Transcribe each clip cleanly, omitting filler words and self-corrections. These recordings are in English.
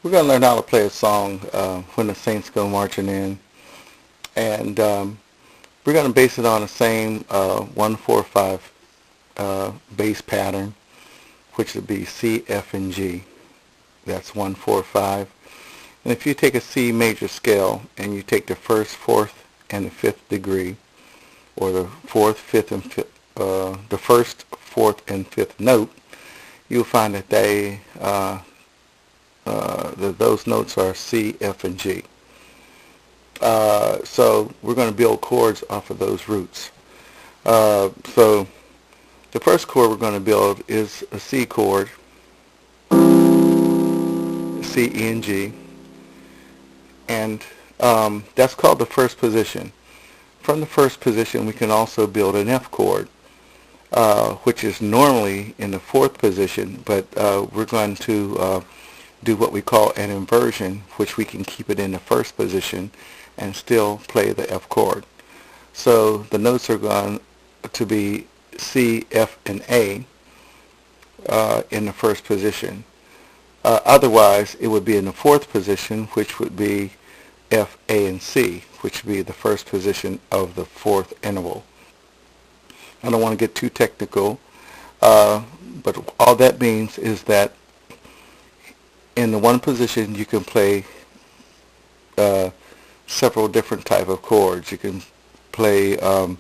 We're going to learn how to play a song, When the Saints Go Marching In. And we're going to base it on the same 1-4-5 bass pattern, which would be C, F, and G. That's 1-4-5. And if you take a C major scale and you take the first, fourth, and the fifth degree, or the fourth, fifth, and the first, fourth, and fifth note, you'll find that those notes are C, F, and G. So we're going to build chords off of those roots. So the first chord we're going to build is a C chord, C, E, and G, and that's called the first position. From the first position we can also build an F chord, which is normally in the fourth position, but we're going to do what we call an inversion, which we can keep it in the first position and still play the F chord. So the notes are going to be C, F, and A in the first position. Otherwise, it would be in the fourth position, which would be F, A, and C, which would be the first position of the fourth interval. I don't want to get too technical, but all that means is that in the one position you can play several different type of chords. You can play a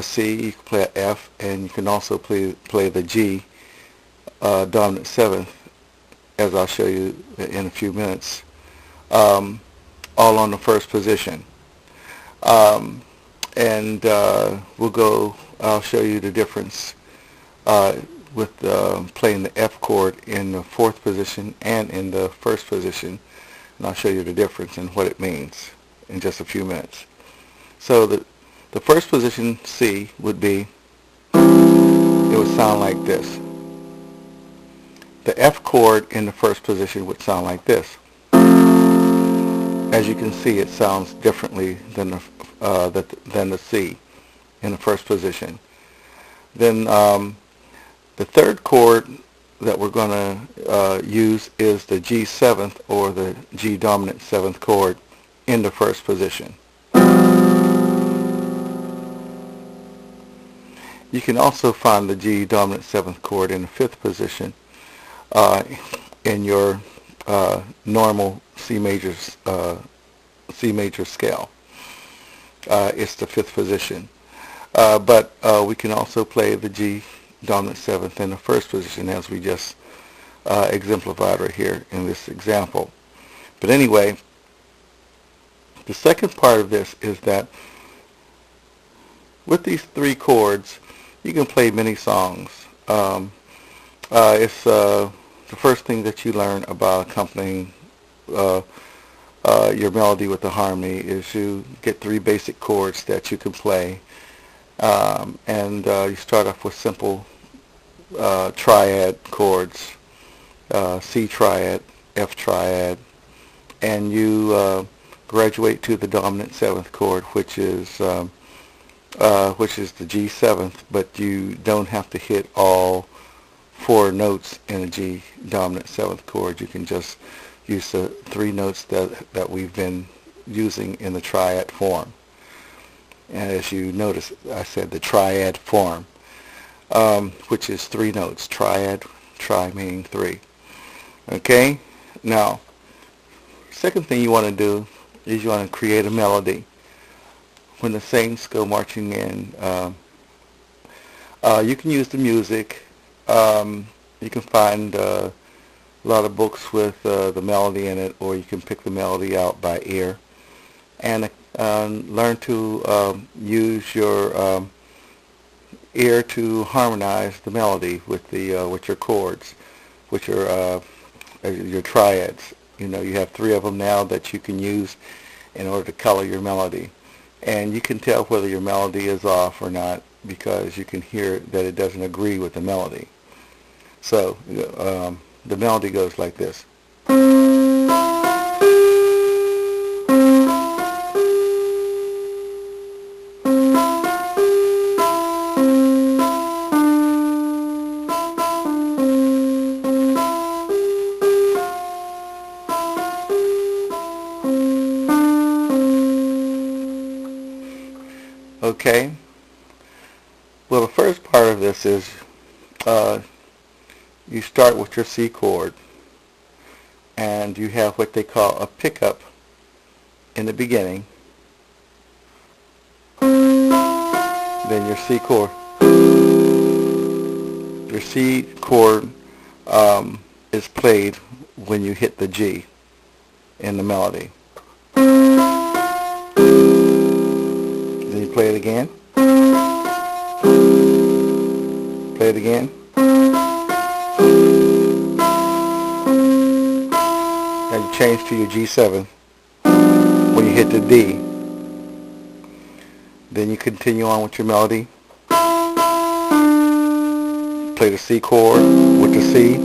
C, you can play an F, and you can also play the G dominant seventh, as I'll show you in a few minutes, all on the first position. I'll show you the difference with playing the F chord in the fourth position and in the first position, and I'll show you the difference and what it means in just a few minutes. So the first position, C, would be, it would sound like this. The F chord in the first position would sound like this. As you can see, it sounds differently than the C in the first position. Then the third chord that we're going to use is the G seventh, or the G dominant seventh chord in the first position. You can also find the G dominant seventh chord in the fifth position in your normal C major scale. It's the fifth position. But we can also play the G dominant seventh in the first position, as we just exemplified right here in this example. But anyway, the second part of this is that with these three chords you can play many songs. It's the first thing that you learn about accompanying your melody with the harmony is you get three basic chords that you can play, and you start off with simple triad chords, C triad, F triad, and you graduate to the dominant seventh chord, which is the G seventh, but you don't have to hit all four notes in a G dominant seventh chord. You can just use the three notes that we've been using in the triad form. And as you notice, I said the triad form, which is three notes. Triad, tri meaning three. Okay? Now, second thing you want to do is you want to create a melody. When the saints go marching in, you can use the music. You can find a lot of books with the melody in it, or you can pick the melody out by ear and learn to use your ear to harmonize the melody with your chords, which are your triads. You know, you have three of them now that you can use in order to color your melody, and you can tell whether your melody is off or not because you can hear that it doesn't agree with the melody. So the melody goes like this. Okay. Well, the first part of this is uh, you start with your C chord, and you have what they call a pickup in the beginning. Then your C chord. Your C chord is played when you hit the G in the melody. Then you play it again. Play it again. And you change to your G7 when you hit the D. Then you continue on with your melody. Play the C chord with the C.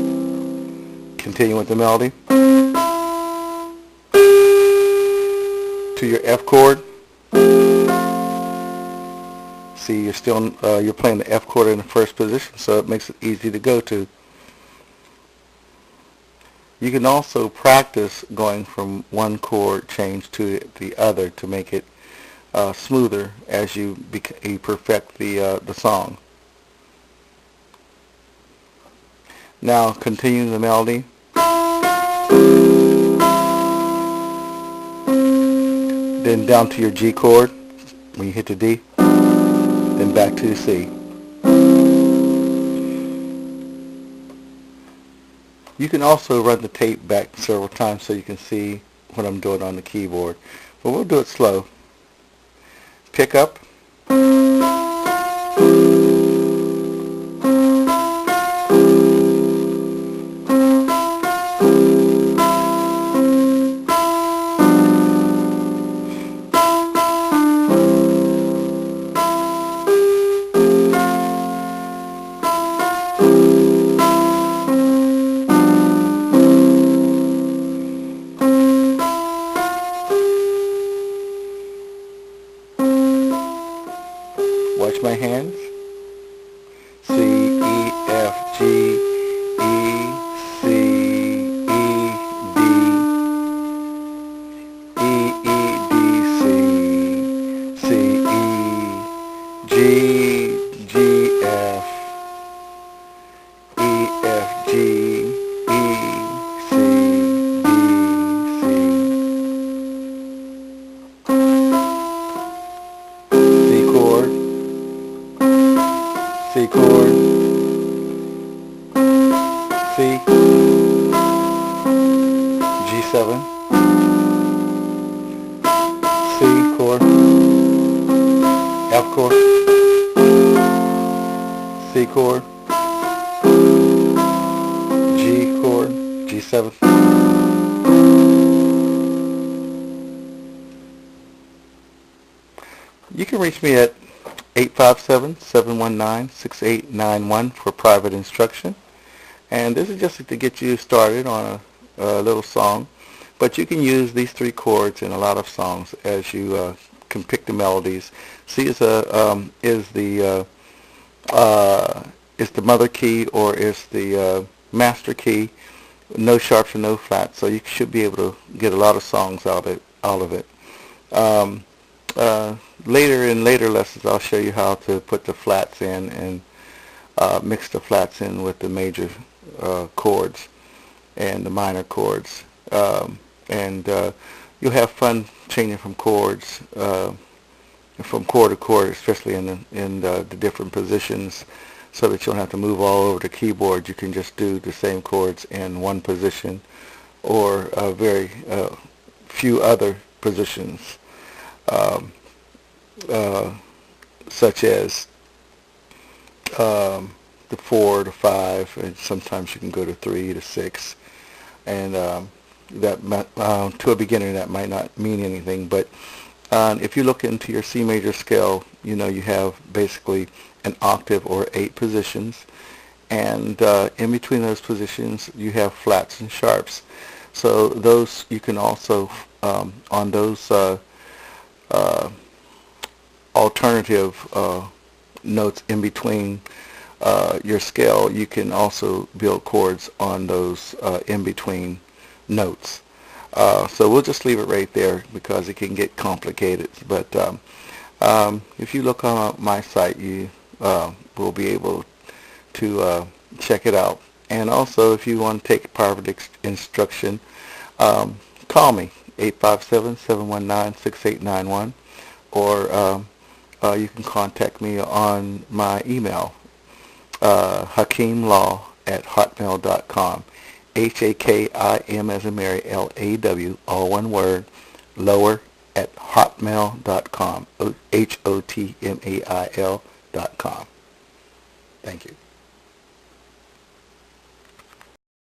Continue with the melody. To your F chord. See, you're playing the F chord in the first position, so it makes it easy to go to. You can also practice going from one chord change to the other to make it smoother as you perfect the song. Now continue the melody. Then down to your G chord when you hit the D. Then back to the C. You can also run the tape back several times so you can see what I'm doing on the keyboard. But we'll do it slow. Pick up. Watch my hands. C, E, F, G, E, C, E, D, E, E, D, C, C, E, G, G, F, E, F, G, E, C, D, C. C chord. C chord, C, G7, C chord, F chord, C chord, G chord, G7. You can reach me at 857-719-6891 for private instruction. And this is just to get you started on a little song. But you can use these three chords in a lot of songs as you can pick the melodies. C is the mother key, or is the master key. No sharps and no flats. So you should be able to get a lot of songs out of it. Later in later lessons, I'll show you how to put the flats in and mix the flats in with the major chords and the minor chords, and you'll have fun changing from chords, from chord to chord, especially in the different positions, so that you don't have to move all over the keyboard. You can just do the same chords in one position, or very few other positions. Such as the 4 to 5, and sometimes you can go to 3 to 6, and that to a beginner that might not mean anything, but if you look into your C major scale, you know you have basically an octave or 8 positions, and in between those positions you have flats and sharps. So those you can also on those alternative notes in between your scale, you can also build chords on those in between notes. So we'll just leave it right there because it can get complicated, but If you look on my site, you will be able to check it out. And also, if you want to take private instruction, call me, 857-719-6891, or you can contact me on my email, hakimlaw@hotmail.com. Hakim as in Mary, Law, all one word, lower, at hotmail.com, hotmail.com. Thank you.